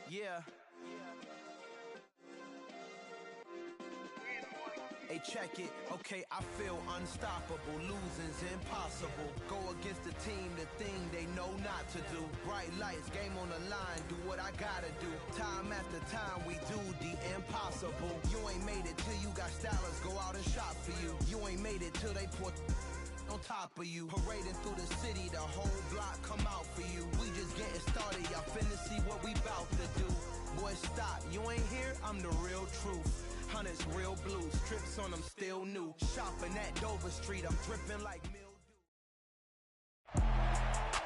Yeah. Hey, check it. Okay, I feel unstoppable. Losing's impossible. Go against the team, the thing they know not to do. Bright lights, game on the line. Do what I gotta do. Time after time, we do the impossible. You ain't made it till you got stylers go out and shop for you. You ain't made it till they put on top of you. Parading through the city, the whole block come out for you. We just getting started, y'all finna see what we bout to do. Boy, stop, you ain't here, I'm the real truth. Hunters real blue, strips on them still new. Shopping at Dover Street, I'm dripping like mildew.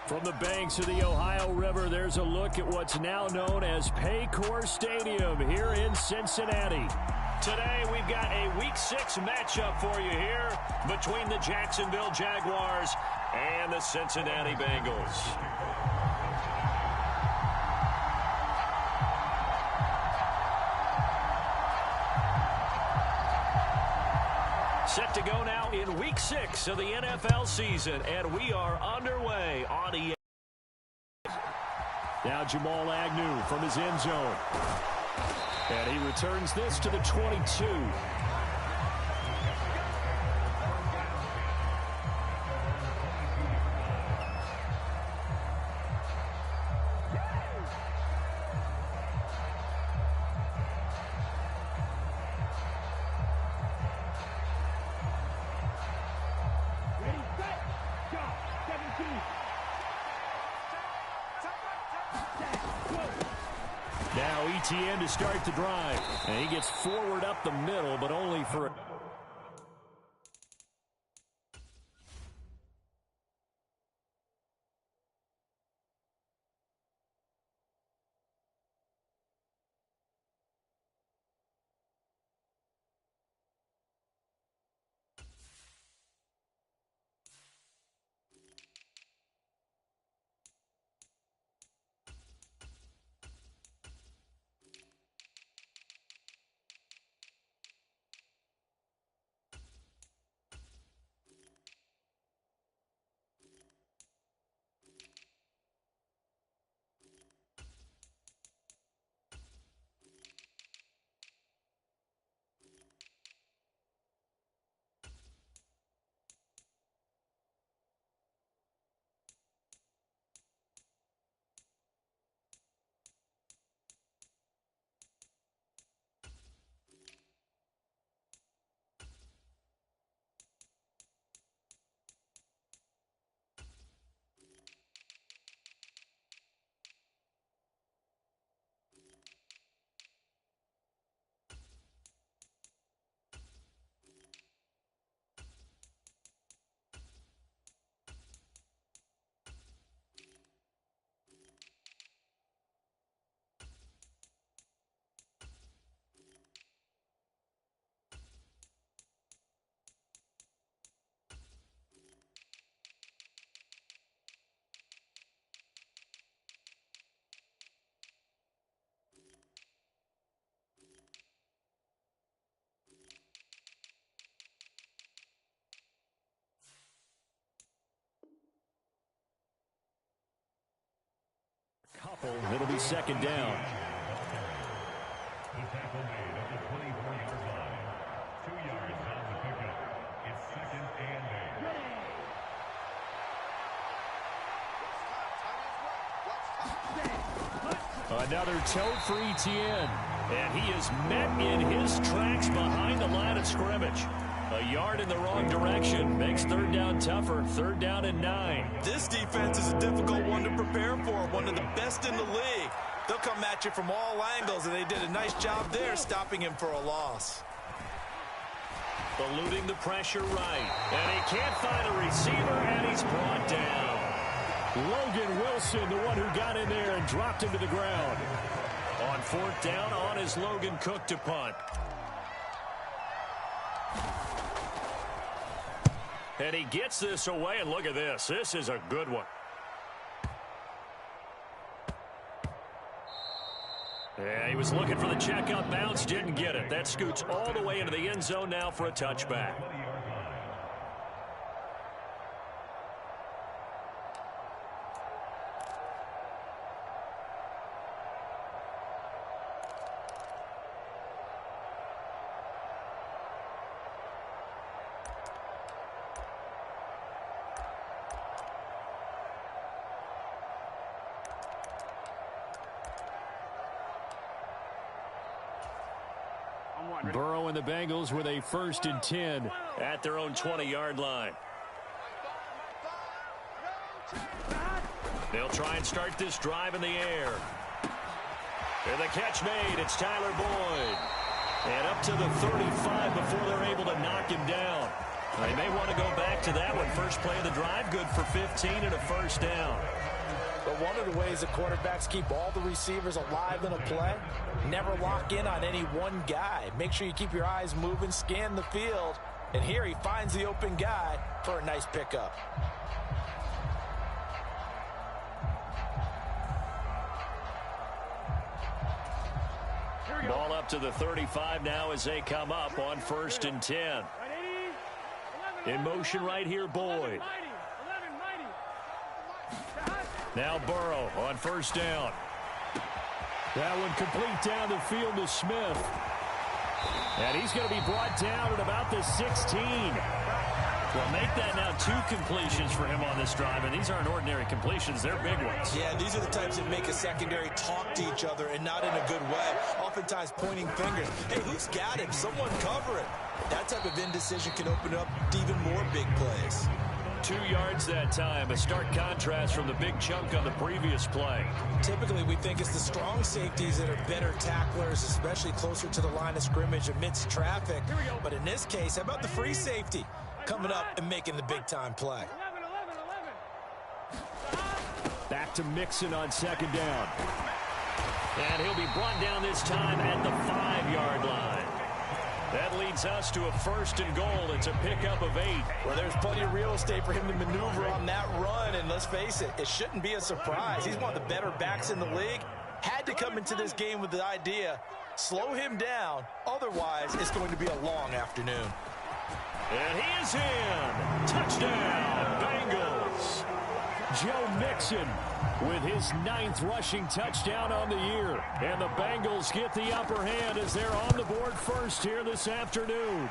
From the banks of the Ohio River, there's a look at what's now known as Paycor Stadium here in Cincinnati. Today, we've got a Week 6 matchup for you here between the Jacksonville Jaguars and the Cincinnati Bengals. Set to go now in Week 6 of the NFL season, and we are underway on the... Now Jamal Agnew from his end zone. And he returns this to the 22. Now ETN to start the drive. And he gets forward up the middle, but only for... It'll be second down. The tackle made at the 24-yard line. 2 yards on the pickup. It's second and 8. Another toe for ETN. And he is met in his tracks behind the line of scrimmage. A yard in the wrong direction makes third down tougher. Third down and 9. This defense is a difficult one to prepare for. One of the best in the league. They'll come at you from all angles, and they did a nice job there stopping him for a loss. Eluding the pressure right. And he can't find a receiver, and he's brought down. Logan Wilson, the one who got in there and dropped him to the ground. On fourth down, on is Logan Cook to punt. And he gets this away, and look at this. This is a good one. Yeah, he was looking for the check-up bounce, didn't get it. That scoots all the way into the end zone now for a touchback. Burrow and the Bengals with a 1st and 10 at their own 20-yard line. They'll try and start this drive in the air. And the catch made. It's Tyler Boyd. And up to the 35 before they're able to knock him down. They may want to go back to that one. First play of the drive, good for 15 and a 1st down. But one of the ways that quarterbacks keep all the receivers alive in a play, never lock in on any one guy. Make sure you keep your eyes moving, scan the field. And here he finds the open guy for a nice pickup. Ball up to the 35 now as they come up on 1st and 10. In motion right here, Boyd. Now Burrow on 1st down. That one complete down the field to Smith. And he's going to be brought down at about the 16. Well, make that now 2 completions for him on this drive, and these aren't ordinary completions. They're big ones. Yeah, these are the types that make a secondary talk to each other and not in a good way. Oftentimes pointing fingers. Hey, who's got him? Someone cover it. That type of indecision can open up even more big plays. 2 yards that time, a stark contrast from the big chunk on the previous play. Typically, we think it's the strong safeties that are better tacklers, especially closer to the line of scrimmage amidst traffic. But in this case, how about the free safety coming up and making the big-time play? Back to Mixon on 2nd down. And he'll be brought down this time at the 5-yard line. That leads us to a 1st and goal. It's a pickup of 8. Well, there's plenty of real estate for him to maneuver on that run, and let's face it, it shouldn't be a surprise. He's one of the better backs in the league. Had to come into this game with the idea, slow him down, otherwise it's going to be a long afternoon. And he is in. Touchdown, Bengals. Joe Mixon with his 9th rushing touchdown on the year. And the Bengals get the upper hand as they're on the board first here this afternoon.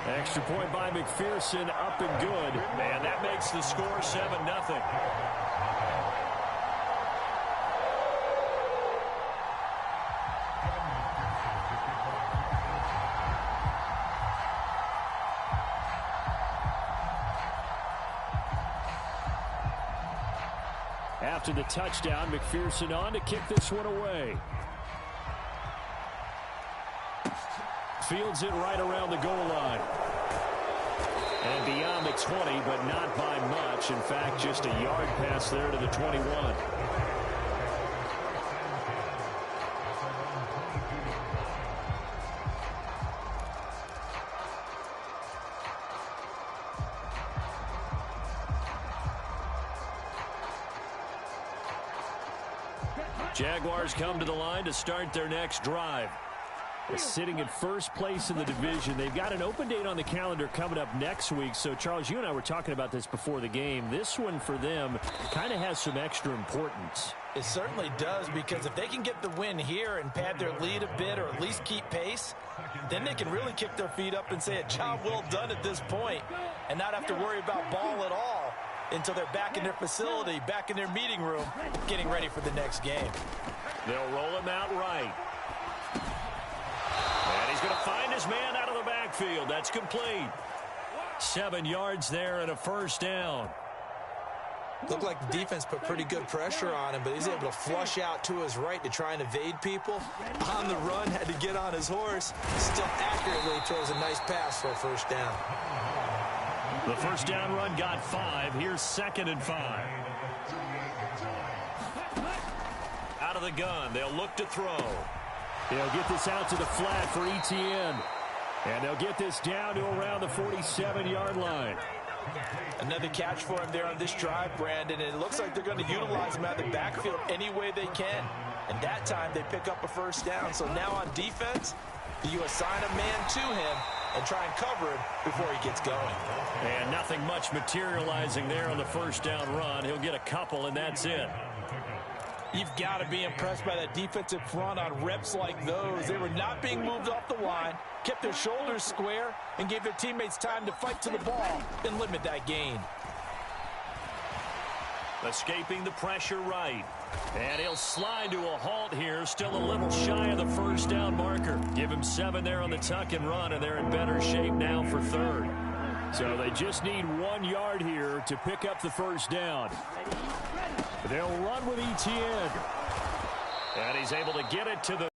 Extra point by McPherson, up and good. Man, that makes the score 7-0. After the touchdown, McPherson on to kick this one away. Fields it right around the goal line. And beyond the 20, but not by much. In fact, just a yard pass there to the 21. Jaguars come to the line to start their next drive. They're sitting in 1st place in the division. They've got an open date on the calendar coming up next week. So, Charles, you and I were talking about this before the game. This one for them kind of has some extra importance. It certainly does, because if they can get the win here and pad their lead a bit or at least keep pace, then they can really kick their feet up and say a job well done at this point and not have to worry about ball at all until they're back in their facility, back in their meeting room, getting ready for the next game. They'll roll him out right. And he's going to find his man out of the backfield. That's complete. 7 yards there and a 1st down. Looked like the defense put pretty good pressure on him, but he's able to flush out to his right to try and evade people. On the run, had to get on his horse. Still accurately throws a nice pass for a 1st down. The 1st down run got 5. Here's 2nd and 5. Out of the gun. They'll look to throw. They'll get this out to the flat for Etienne. And they'll get this down to around the 47-yard line. Another catch for him there on this drive, Brandon. And it looks like they're going to utilize him out of the backfield any way they can. And that time they pick up a 1st down. So now on defense, you assign a man to him and try and cover him before he gets going. And nothing much materializing there on the 1st down run. He'll get a couple, and that's it. You've got to be impressed by that defensive front on reps like those. They were not being moved off the line, kept their shoulders square, and gave their teammates time to fight to the ball and limit that gain. Escaping the pressure right. And he'll slide to a halt here. Still a little shy of the first down marker. Give him 7 there on the tuck and run, and they're in better shape now for third. So they just need 1 yard here to pick up the first down. They'll run with Etienne. And he's able to get it to the...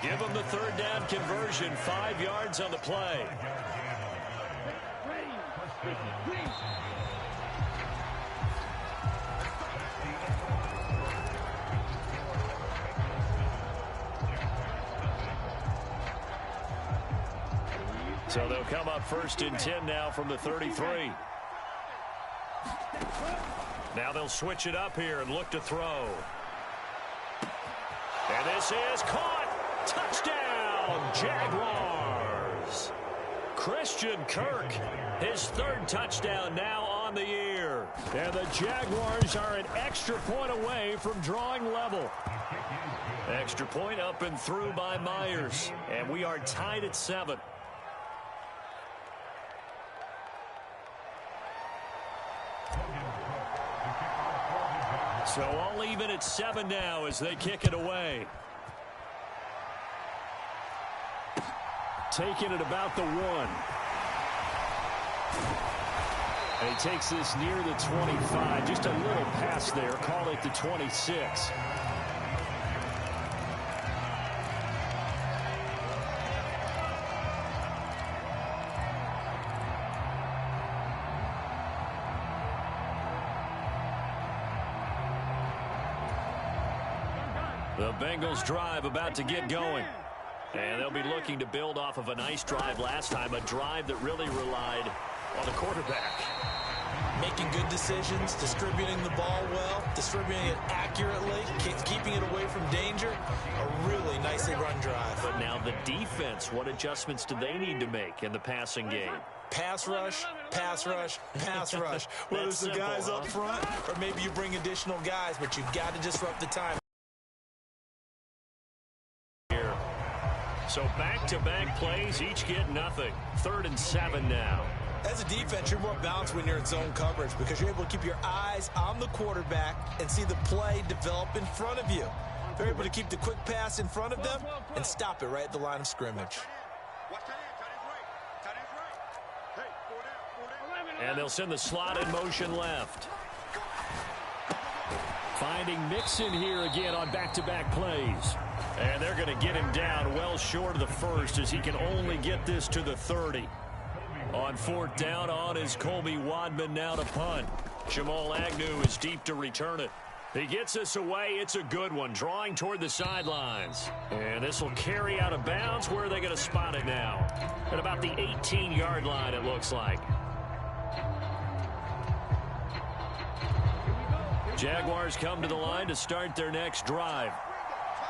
Give him the third down conversion. 5 yards on the play. So they'll come up 1st and 10 now from the 33. Now they'll switch it up here and look to throw. And this is caught. Touchdown, Jaguars. Christian Kirk, his 3rd touchdown now on the year. And the Jaguars are an extra point away from drawing level. Extra point up and through by Myers. And we are tied at 7. So all even at 7 now as they kick it away. Taking it about the 1. And he takes this near the 25. Just a little pass there. Call it the 26. The Bengals drive about to get going. And they'll be looking to build off of a nice drive last time, a drive that really relied on the quarterback. Making good decisions, distributing the ball well, distributing it accurately, keeping it away from danger. A really nicely run drive. But now the defense, what adjustments do they need to make in the passing game? Pass rush, pass rush, pass rush. Whether it's the guys up front or maybe you bring additional guys, but you've got to disrupt the time. So back-to-back plays, each get nothing. 3rd and 7 now. As a defense, you're more balanced when you're in zone coverage because you're able to keep your eyes on the quarterback and see the play develop in front of you. They're able to keep the quick pass in front of them and stop it right at the line of scrimmage. And they'll send the slot in motion left. Finding Mixon here again on back-to-back plays. And they're going to get him down well short of the 1st as he can only get this to the 30. On 4th down on is Colby Wadman now to punt. Jamal Agnew is deep to return it. He gets this away. It's a good one, drawing toward the sidelines. And this will carry out of bounds. Where are they going to spot it now? At about the 18-yard line, it looks like. Jaguars come to the line to start their next drive.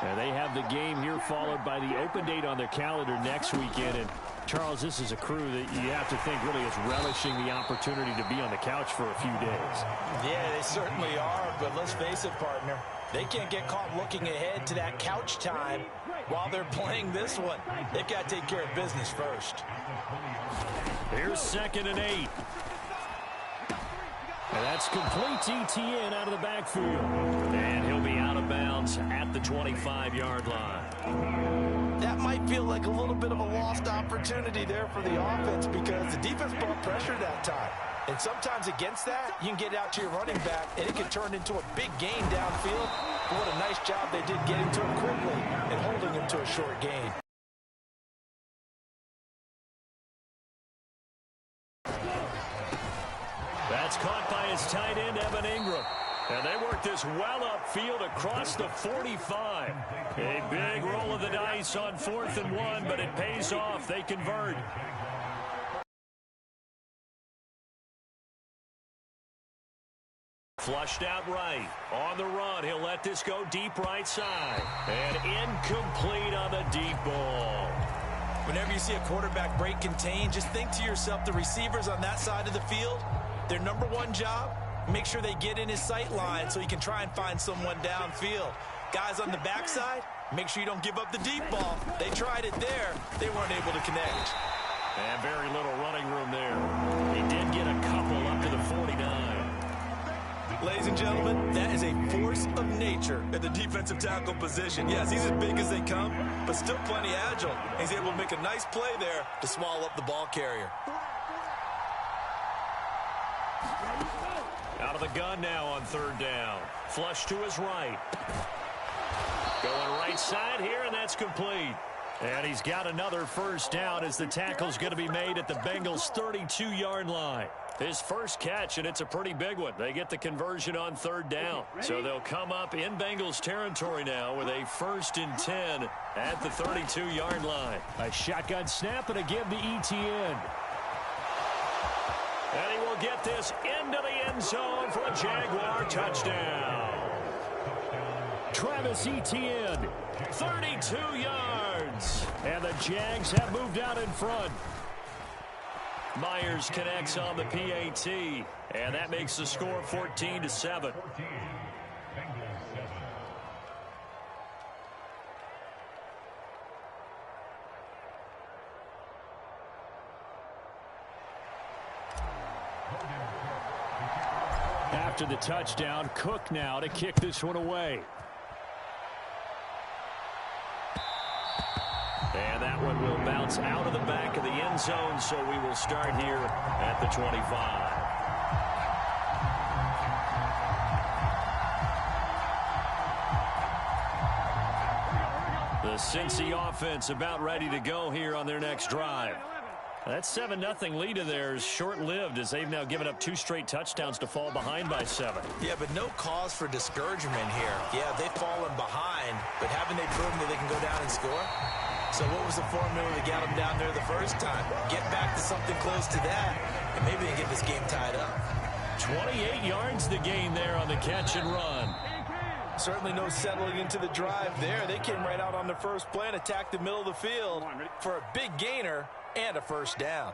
And they have the game here followed by the open date on their calendar next weekend. And, Charles, this is a crew that you have to think really is relishing the opportunity to be on the couch for a few days. Yeah, they certainly are. But let's face it, partner. They can't get caught looking ahead to that couch time while they're playing this one. They've got to take care of business first. Here's 2nd and 8. And that's complete to Etienne out of the backfield. And he'll be out of bounds at the 25-yard line. That might feel like a little bit of a lost opportunity there for the offense because the defense brought pressure that time. And sometimes against that, you can get out to your running back, and it can turn into a big gain downfield. But what a nice job they did getting to him quickly and holding him to a short gain. That's caught by his tight end, Evan Ingram. And they work this well upfield across the 45. A big roll of the dice on 4th and 1, but it pays off. They convert. Flushed out right. On the run, he'll let this go deep right side. And incomplete on the deep ball. Whenever you see a quarterback break contain, just think to yourself, the receivers on that side of the field, their number one job, make sure they get in his sight line so he can try and find someone downfield. Guys on the backside, make sure you don't give up the deep ball. They tried it there. They weren't able to connect. And very little running room there. He did get a couple up to the 49. Ladies and gentlemen, that is a force of nature at the defensive tackle position. Yes, he's as big as they come, but still plenty agile. He's able to make a nice play there to swallow up the ball carrier. Out of the gun now on third down. Flush to his right. Going right side here, and that's complete. And he's got another first down as the tackle's going to be made at the Bengals' 32-yard line. His first catch, and it's a pretty big one. They get the conversion on third down. So they'll come up in Bengals territory now with a 1st and 10 at the 32-yard line. A shotgun snap and a give to Etienne. And he will get this into the end zone for a Jaguar touchdown. Travis Etienne, 32 yards. And the Jags have moved out in front. Myers connects on the PAT, and that makes the score 14-7. After the touchdown, Cook now to kick this one away. And that one will bounce out of the back of the end zone, so we will start here at the 25. The Cincy offense about ready to go here on their next drive. That 7-0 lead of theirs short-lived as they've now given up 2 straight touchdowns to fall behind by 7. Yeah, but no cause for discouragement here. Yeah, they've fallen behind, but haven't they proven that they can go down and score? So what was the formula to get them down there the first time? Get back to something close to that, and maybe they can get this game tied up. 28 yards the gain there on the catch and run. Certainly no settling into the drive there. They came right out on the first play and attacked the middle of the field for a big gainer and a first down.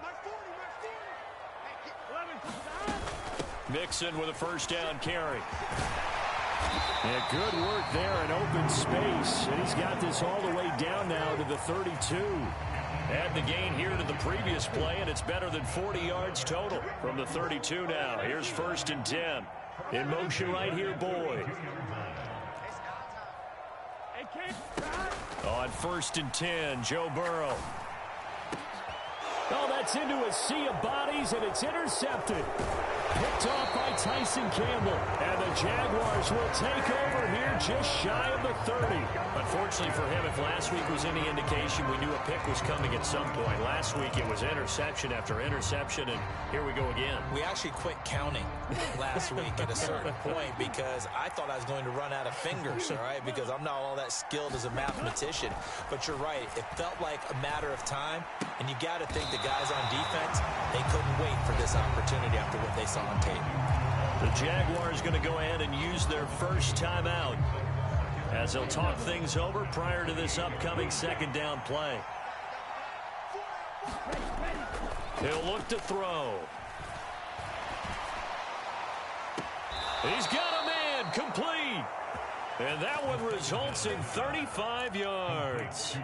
Mixon with a first down carry. And good work there in open space. And he's got this all the way down now to the 32. Add the gain here to the previous play, and it's better than 40 yards total from the 32 now. Here's 1st and 10. In motion right here, Boyd. On 1st and 10, Joe Burrow. Oh, that's into a sea of bodies, and it's intercepted. Picked off by Tyson Campbell. And the Jaguars will take over here just shy of the 30. Unfortunately for him, if last week was any indication, we knew a pick was coming at some point. Last week it was interception after interception, and here we go again. We actually quit counting last week at a certain point because I thought I was going to run out of fingers, all right, because I'm not all that skilled as a mathematician. But you're right. It felt like a matter of time, and you got to think the guys on defense, they couldn't wait for this opportunity after what they saw on tape. The Jaguars going to go ahead and use their first timeout as they'll talk things over prior to this upcoming 2nd down play. He'll look to throw. He's got a man, complete. And that one results in 35 yards.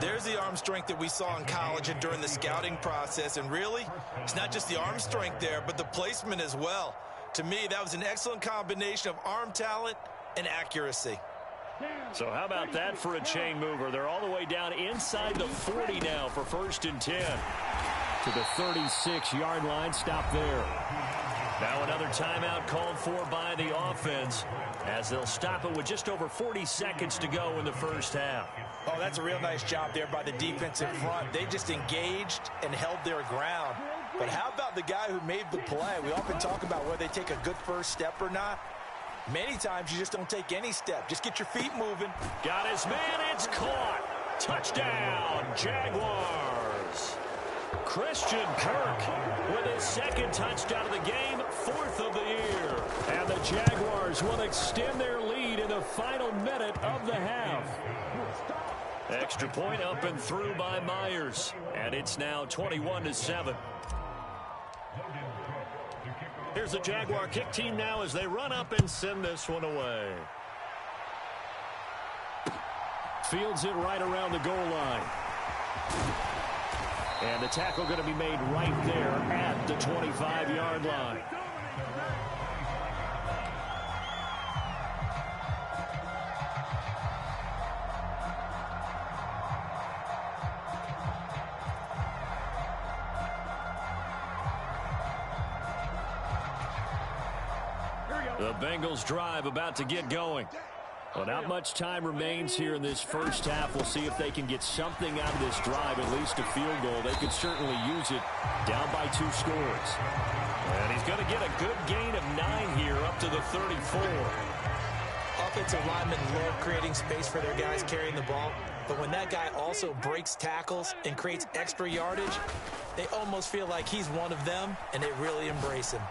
There's the arm strength that we saw in college and during the scouting process. And really, it's not just the arm strength there, but the placement as well. To me, that was an excellent combination of arm talent and accuracy. So how about that for a chain mover? They're all the way down inside the 40 now for 1st and 10. To the 36-yard line, stop there. Now another timeout called for by the offense as they'll stop it with just over 40 seconds to go in the first half. Oh, that's a real nice job there by the defensive front. They just engaged and held their ground. But how about the guy who made the play? We often talk about whether they take a good first step or not. Many times you just don't take any step. Just get your feet moving. Got his man. It's caught. Touchdown, Jaguars. Christian Kirk with his 2nd touchdown of the game, 4th of the year. And the Jaguars will extend their lead in the final minute of the half. Extra point up and through by Myers. And it's now 21-7. Here's the Jaguar kick team now as they run up and send this one away. Fields it right around the goal line. And the tackle going to be made right there at the 25-yard line. The Bengals drive about to get going. Well, not much time remains here in this first half. We'll see if they can get something out of this drive, at least a field goal. They could certainly use it down by 2 scores. And he's going to get a good gain of 9 here up to the 34. Offensive linemen love creating space for their guys carrying the ball. But when that guy also breaks tackles and creates extra yardage, they almost feel like he's one of them, and they really embrace him.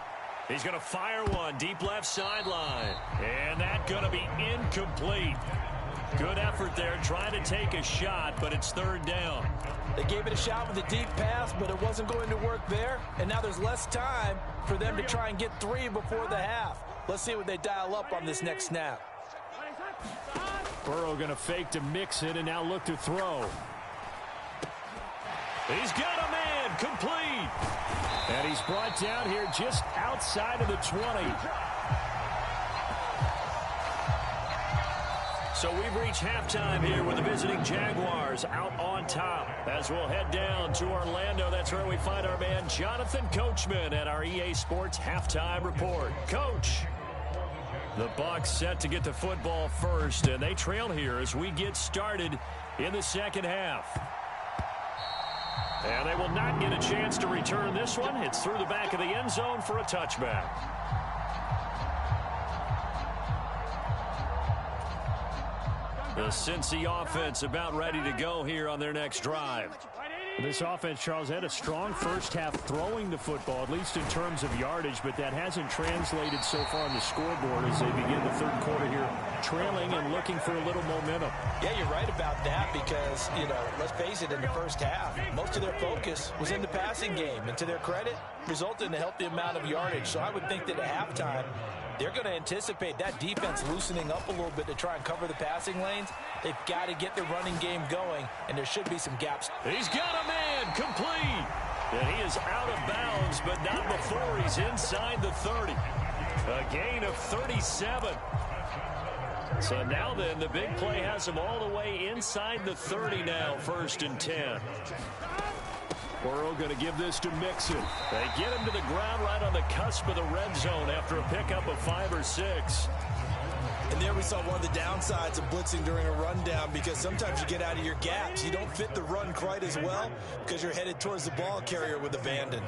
He's going to fire one deep left sideline. And that's going to be incomplete. Good effort there trying to take a shot, but it's 3rd down. They gave it a shot with a deep pass, but it wasn't going to work there. And now there's less time for them to try and get 3 before the half. Let's see what they dial up on this next snap. Burrow going to fake to mix it and now look to throw. He's got a man, complete. And he's brought down here just outside of the 20. So we've reached halftime here with the visiting Jaguars out on top. As we'll head down to Orlando, that's where we find our man Jonathan Coachman at our EA Sports Halftime Report. Coach. The Bucs set to get the football first, and they trail here as we get started in the second half. And they will not get a chance to return this one. It's through the back of the end zone for a touchback. The Cincy offense about ready to go here on their next drive. This offense, Charles, had a strong first half throwing the football, at least in terms of yardage, but that hasn't translated so far on the scoreboard as they begin the third quarter here, trailing and looking for a little momentum. Yeah, you're right about that because, let's face it, in the first half, most of their focus was in the passing game. And to their credit, resulted in a healthy amount of yardage. So I would think that at halftime, they're going to anticipate that defense loosening up a little bit to try and cover the passing lanes. They've got to get the running game going, and there should be some gaps. He's got a man, complete. And he is out of bounds, but not before he's inside the 30. A gain of 37. So now then, the big play has him all the way inside the 30 now, 1st and 10. Burrow going to give this to Mixon. They get him to the ground right on the cusp of the red zone after a pickup of 5 or 6. And there we saw one of the downsides of blitzing during a rundown because sometimes you get out of your gaps. You don't fit the run quite as well because you're headed towards the ball carrier with abandon.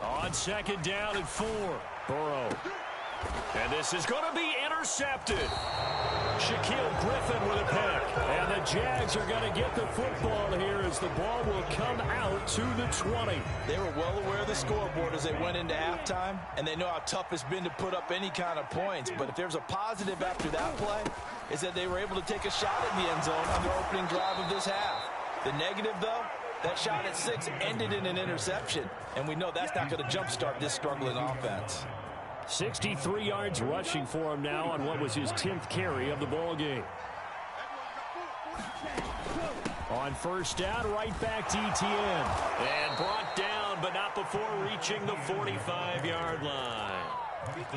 On 2nd down and 4. Burrow. And this is going to be intercepted. Shaquille Griffin with a pick. And the Jags are going to get the football here as the ball will come out to the 20. They were well aware of the scoreboard as they went into halftime, and they know how tough it's been to put up any kind of points. But if there's a positive after that play, is that they were able to take a shot at the end zone on the opening drive of this half. The negative, though, that shot at 6 ended in an interception, and we know that's not going to jumpstart this struggling offense. 63 yards rushing for him now on what was his 10th carry of the ball game. On 1st down, right back to Etienne. And brought down, but not before reaching the 45-yard line.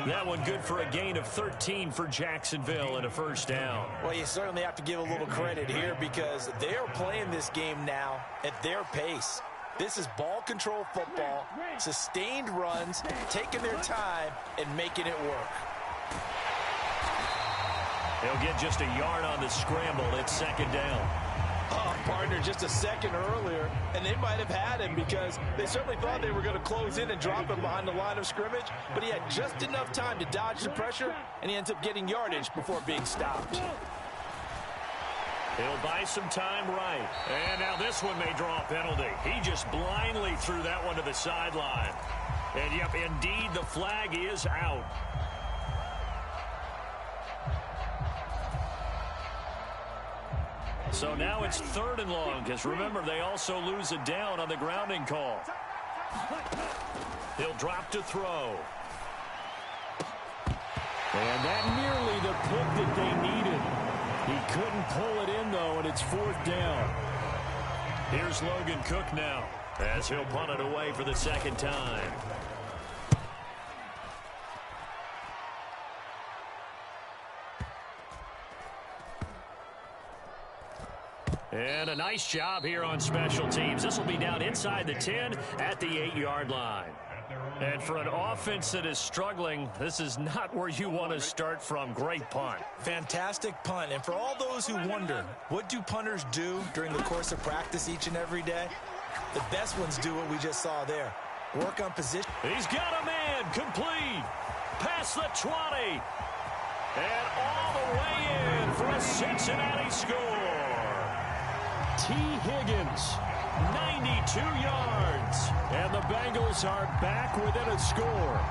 That one good for a gain of 13 for Jacksonville and a 1st down. Well, you certainly have to give a little credit here because they are playing this game now at their pace. This is ball control football, sustained runs, taking their time, and making it work. They'll get just a yard on the scramble. It's 2nd down. Oh, partner, just a second earlier, and they might have had him because they certainly thought they were going to close in and drop him behind the line of scrimmage, but he had just enough time to dodge the pressure, and he ends up getting yardage before being stopped. He'll buy some time right. And now this one may draw a penalty. He just blindly threw that one to the sideline. And, yep, indeed, the flag is out. So now it's 3rd and long, because remember, they also lose a down on the grounding call. He'll drop to throw. And that nearly the pick that they needed. He couldn't pull it in, though, and it's 4th down. Here's Logan Cook now, as he'll punt it away for the second time. And a nice job here on special teams. This will be down inside the 10 at the 8-yard line. And for an offense that is struggling, this is not where you want to start from. Great punt. Fantastic punt. And for all those who wonder, what do punters do during the course of practice each and every day? The best ones do what we just saw there. Work on position. He's got a man complete. Past the 20. And all the way in for a Cincinnati score. T. Higgins, 92 yards. And the Bengals are back within a score.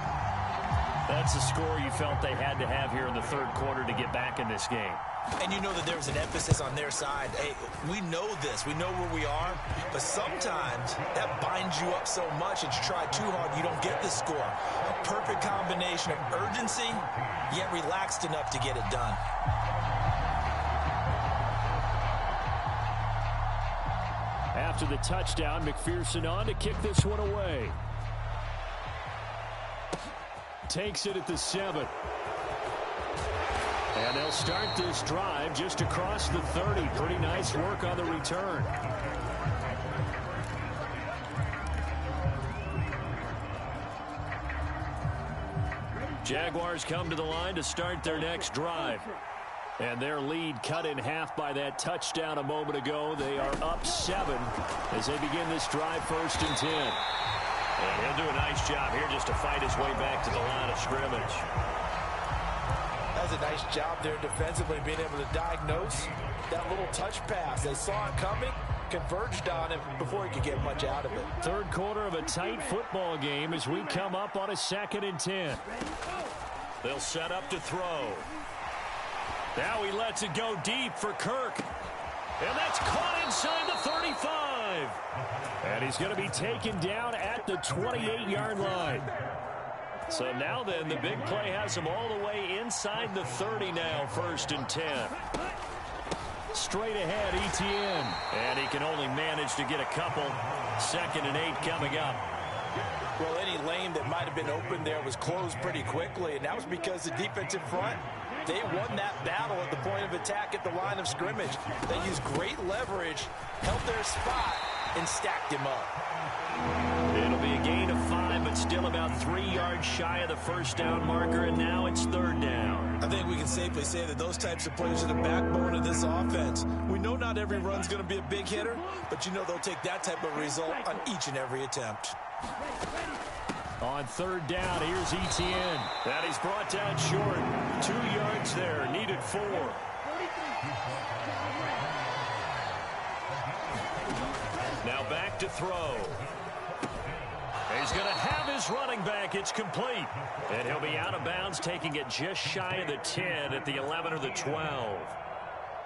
That's a score you felt they had to have here in the third quarter to get back in this game. And you know that there's an emphasis on their side. Hey, we know this. We know where we are. But sometimes that binds you up so much that you try too hard, you don't get the score. A perfect combination of urgency, yet relaxed enough to get it done. After the touchdown, McPherson on to kick this one away. Takes it at the 7. And they'll start this drive just across the 30. Pretty nice work on the return. Jaguars come to the line to start their next drive. And their lead cut in half by that touchdown a moment ago. They are up 7 as they begin this drive, 1st and 10. And he'll do a nice job here just to fight his way back to the line of scrimmage. That's a nice job there defensively, being able to diagnose that little touch pass. They saw it coming, converged on it before he could get much out of it. Third quarter of a tight football game as we come up on a 2nd and 10. They'll set up to throw. Now he lets it go deep for Kirk. And that's caught inside the 35. And he's going to be taken down at the 28-yard line. So now then, the big play has him all the way inside the 30 now, 1st and 10. Straight ahead, Etienne. And he can only manage to get a couple. 2nd and 8 coming up. Well, any lane that might have been open there was closed pretty quickly, and that was because the defensive front, they won that battle at the point of attack at the line of scrimmage. They used great leverage, held their spot, and stacked him up. It'll be a gain of 5, but still about 3 yards shy of the 1st down marker, and now it's 3rd down. I think we can safely say that those types of plays are the backbone of this offense. We know not every run's going to be a big hitter, but you know they'll take that type of result on each and every attempt. On 3rd down, here's Etienne. And he's brought down short. 2 yards there, needed 4. Now back to throw. He's going to have his running back. It's complete. And he'll be out of bounds, taking it just shy of the 10 at the 11 or the 12.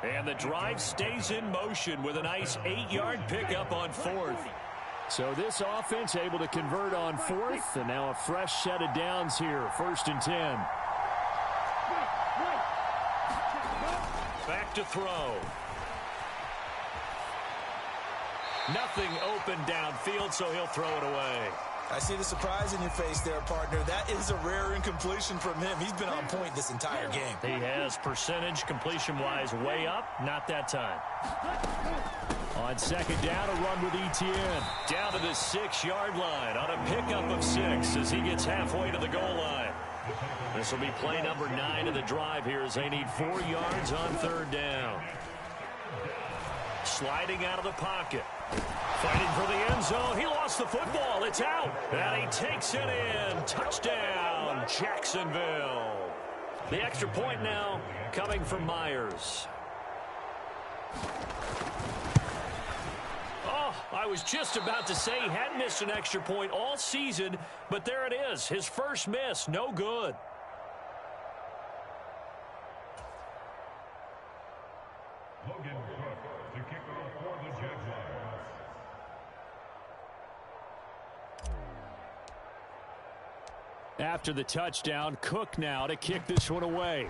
And the drive stays in motion with a nice 8-yard pickup on 4th. So this offense able to convert on 4th, and now a fresh set of downs here, 1st and 10. Back to throw. Nothing open downfield, so he'll throw it away. I see the surprise in your face there, partner. That is a rare incompletion from him. He's been on point this entire game. He has percentage completion-wise way up, not that time. On 2nd down, a run with Etienne. Down to the 6-yard line on a pickup of 6 as he gets halfway to the goal line. This will be play number 9 of the drive here as they need 4 yards on 3rd down. Sliding out of the pocket. Fighting for the end zone. He lost the football. It's out. And he takes it in. Touchdown, Jacksonville. The extra point now coming from Myers. Oh, I was just about to say he hadn't missed an extra point all season, but there it is. His first miss. No good. Logan Cook to kick off for the Jaguars. After the touchdown, Cook now to kick this one away.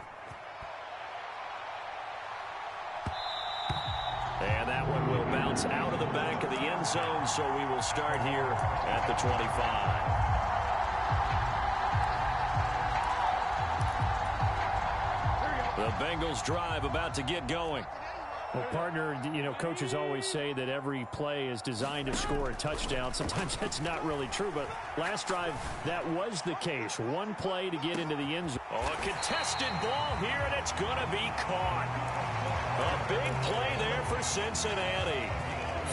And that one will bounce out of the back of the end zone, so we will start here at the 25. The Bengals drive about to get going. Well, partner, you know, coaches always say that every play is designed to score a touchdown. Sometimes that's not really true, but last drive, that was the case. One play to get into the end zone. Oh, a contested ball here, and it's going to be caught. A big play there for Cincinnati.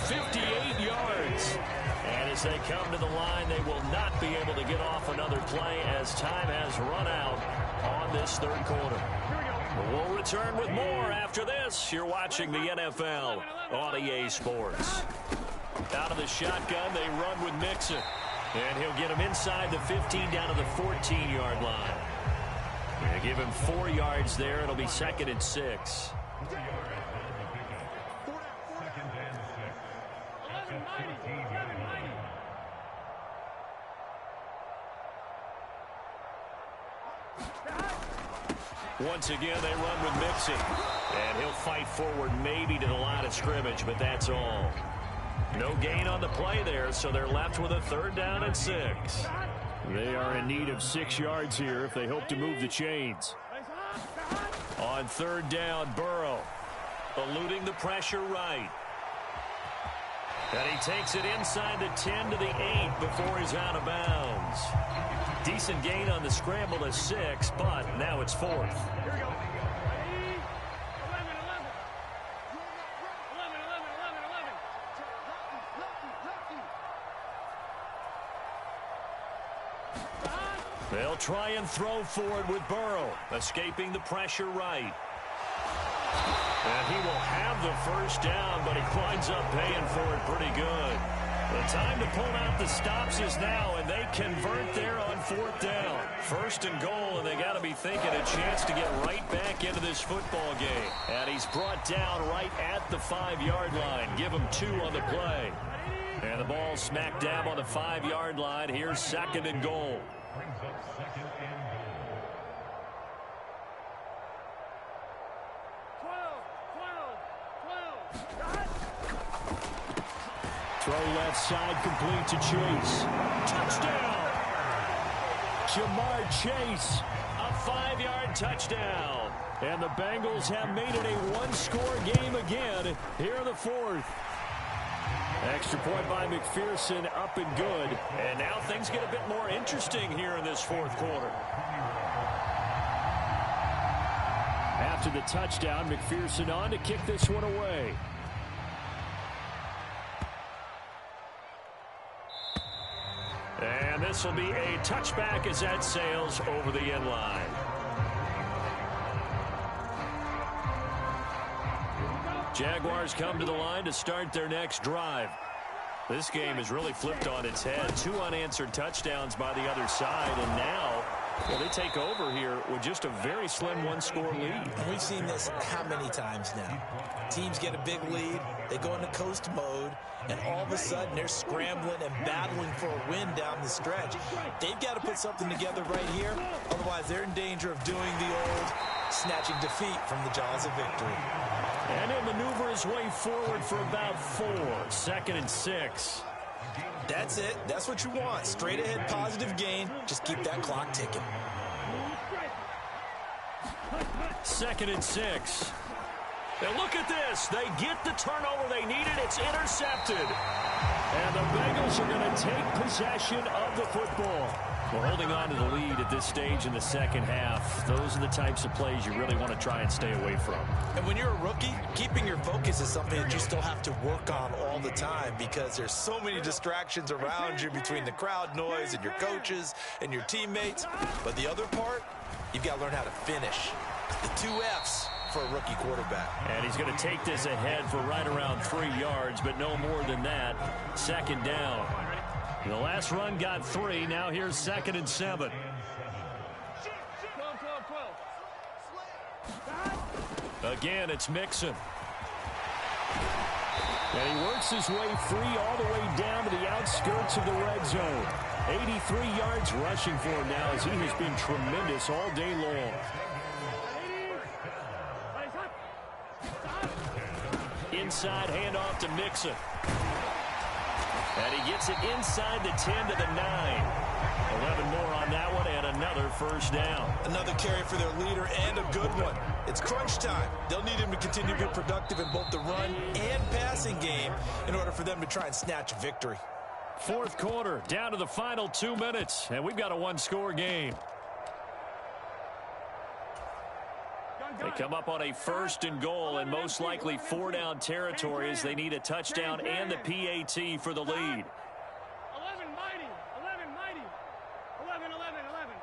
58 yards. And as they come to the line, they will not be able to get off another play as time has run out on this third quarter. We'll return with more after this. You're watching the NFL on EA Sports. Out of the shotgun, they run with Mixon. And he'll get him inside the 15 down to the 14-yard line. They give him 4 yards there. It'll be 2nd and 6. Once again, they run with Mixon. And he'll fight forward maybe to the line of scrimmage, but that's all. No gain on the play there, so they're left with a 3rd down and 6. They are in need of 6 yards here if they hope to move the chains. On 3rd down, Burrow eluding the pressure right. And he takes it inside the 10 to the 8 before he's out of bounds. Decent gain on the scramble to 6, but now it's 4th. They'll try and throw forward with Burrow, escaping the pressure right. And he will have the 1st down, but he winds up paying for it pretty good. The time to pull out the stops is now, and they convert there on 4th down. 1st and goal, and they got to be thinking a chance to get right back into this football game. And he's brought down right at the 5-yard line. Give him 2 on the play. And the ball smack dab on the 5-yard line. Here's 2nd and goal. Brings up 2nd and goal. Throw left side, complete to Chase. Touchdown! Jamar Chase, a 5-yard touchdown. And the Bengals have made it a one-score game again here in the 4th. Extra point by McPherson, up and good. And now things get a bit more interesting here in this 4th quarter. After the touchdown, McPherson on to kick this one away. And this will be a touchback as that sails over the end line. Jaguars come to the line to start their next drive. This game is really flipped on its head. 2 unanswered touchdowns by the other side, and now they take over here with just a very slim one-score lead. And we've seen this how many times now? Teams get a big lead, they go into coast mode, and all of a sudden they're scrambling and battling for a win down the stretch. They've got to put something together right here, otherwise they're in danger of doing the old snatching defeat from the jaws of victory. And he'll maneuver his way forward for about 4. 2nd and 6. That's it. That's what you want. Straight ahead positive gain. Just keep that clock ticking. 2nd and 6. And look at this. They get the turnover they needed. It's intercepted. And the Bengals are going to take possession of the football. We're holding on to the lead at this stage in the 2nd half. Those are the types of plays you really want to try and stay away from. And when you're a rookie, keeping your focus is something that you still have to work on all the time because there's so many distractions around you between the crowd noise and your coaches and your teammates. But the other part, you've got to learn how to finish. The 2 F's for a rookie quarterback. And he's going to take this ahead for right around 3 yards, but no more than that. 2nd down. The last run got 3. Now here's 2nd and 7. Again, it's Mixon. And he works his way free all the way down to the outskirts of the red zone. 83 yards rushing for him now as he has been tremendous all day long. Inside handoff to Mixon. And he gets it inside the 10 to the 9. 11 more on that one and another first down. Another carry for their leader and a good one. It's crunch time. They'll need him to continue to be productive in both the run and passing game in order for them to try and snatch a victory. Fourth quarter, down to the final 2 minutes, and we've got a one-score game. They come up on a 1st and goal and most likely 4-down territory as they need a touchdown and the PAT for the lead. 11 mighty, 11 mighty, 11, 11, 11.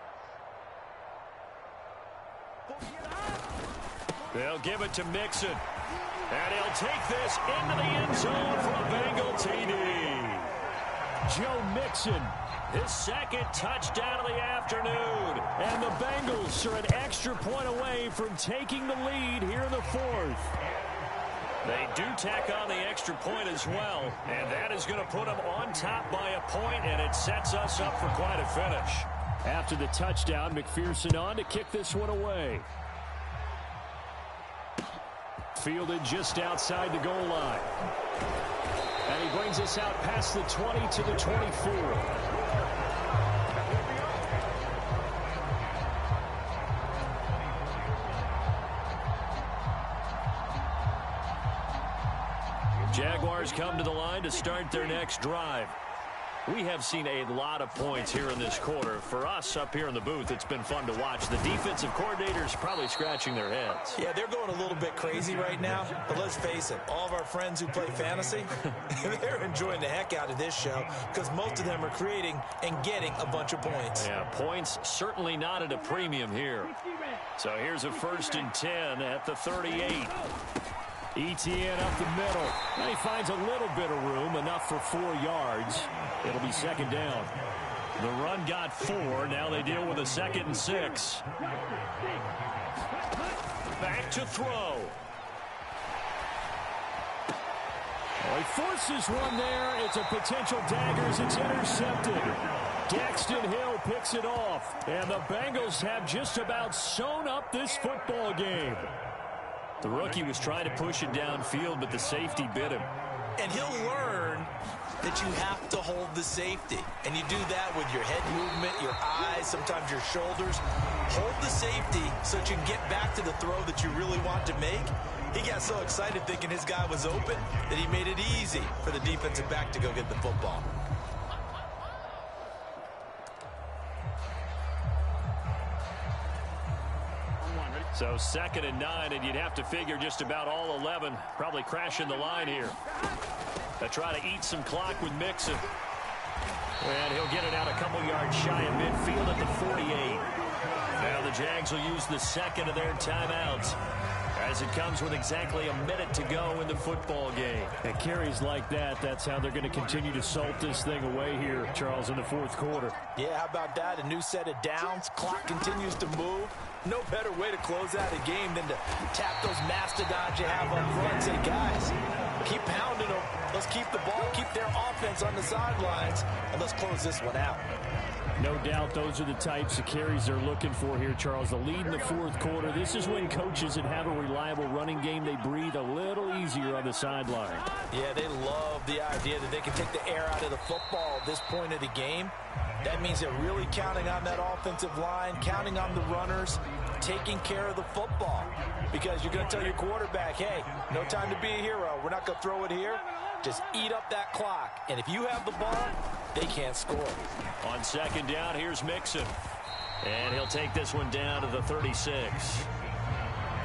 They'll give it to Mixon, and he'll take this into the end zone for a Bengal TD. Joe Mixon, his second touchdown of the afternoon. And the Bengals are an extra point away from taking the lead here in the fourth. They do tack on the extra point as well. And that is going to put them on top by a point, and it sets us up for quite a finish. After the touchdown, McPherson on to kick this one away. Fielded just outside the goal line. And he brings us out past the 20 to the 24. Jaguars come to the line to start their next drive. We have seen a lot of points here in this quarter. For us up here in the booth, it's been fun to watch. The defensive coordinators probably scratching their heads. Yeah, they're going a little bit crazy right now. But let's face it, all of our friends who play fantasy, they're enjoying the heck out of this show because most of them are creating and getting a bunch of points. Yeah, points certainly not at a premium here. So here's a 1st and 10 at the 38. Etienne up the middle. Now he finds a little bit of room, enough for 4 yards. It'll be 2nd down. The run got 4. Now they deal with a 2nd and 6. Back to throw. Well, he forces one there. It's a potential dagger as it's intercepted. Daxton Hill picks it off. And the Bengals have just about sewn up this football game. The rookie was trying to push it downfield, but the safety bit him. And he'll learn that you have to hold the safety. And you do that with your head movement, your eyes, sometimes your shoulders. Hold the safety so that you can get back to the throw that you really want to make. He got so excited thinking his guy was open that he made it easy for the defensive back to go get the football. So 2nd and 9, and you'd have to figure just about all 11 probably crashing the line here. They try to eat some clock with Mixon. And he'll get it out a couple yards shy of midfield at the 48. Now the Jags will use the 2nd of their timeouts as it comes with exactly a minute to go in the football game. And carries like that, that's how they're going to continue to salt this thing away here, Charles, in the fourth quarter. Yeah, how about that? A new set of downs. Clock continues to move. No better way to close out a game than to tap those mastodons you have up front and say, guys, keep pounding them. Let's keep the ball, keep their offense on the sidelines, and let's close this one out. No doubt those are the types of carries they're looking for here, Charles. The lead in the fourth quarter. This is when coaches that have a reliable running game, they breathe a little easier on the sideline. Yeah, they love the idea that they can take the air out of the football at this point of the game. That means they're really counting on that offensive line, counting on the runners, taking care of the football. Because you're going to tell your quarterback, hey, no time to be a hero. We're not going to throw it here. Just eat up that clock. And if you have the ball, they can't score. On 2nd down, here's Mixon. And he'll take this one down to the 36.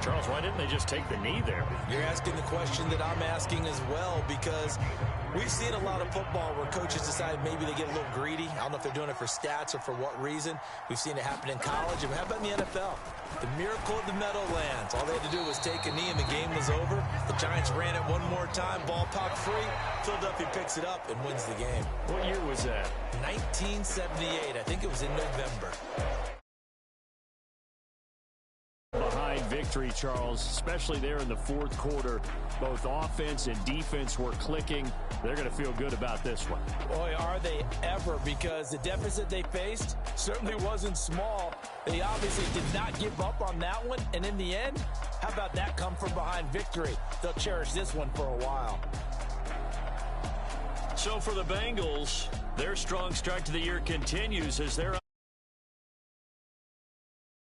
Charles, why didn't they just take the knee there? You're asking the question that I'm asking as well, because we've seen a lot of football where coaches decide maybe they get a little greedy. I don't know if they're doing it for stats or for what reason. We've seen it happen in college. And how about in the NFL? The miracle of the Meadowlands. All they had to do was take a knee and the game was over. The Giants ran it one more time. Ball popped free. Philadelphia picks it up and wins the game. What year was that? 1978. I think it was in November. Behind victory, Charles, especially there in the fourth quarter. Both offense and defense were clicking. They're going to feel good about this one. Boy, are they ever, because the deficit they faced certainly wasn't small. They obviously did not give up on that one, and in the end, how about that come from behind victory? They'll cherish this one for a while. So for the Bengals, their strong start to the year continues as they're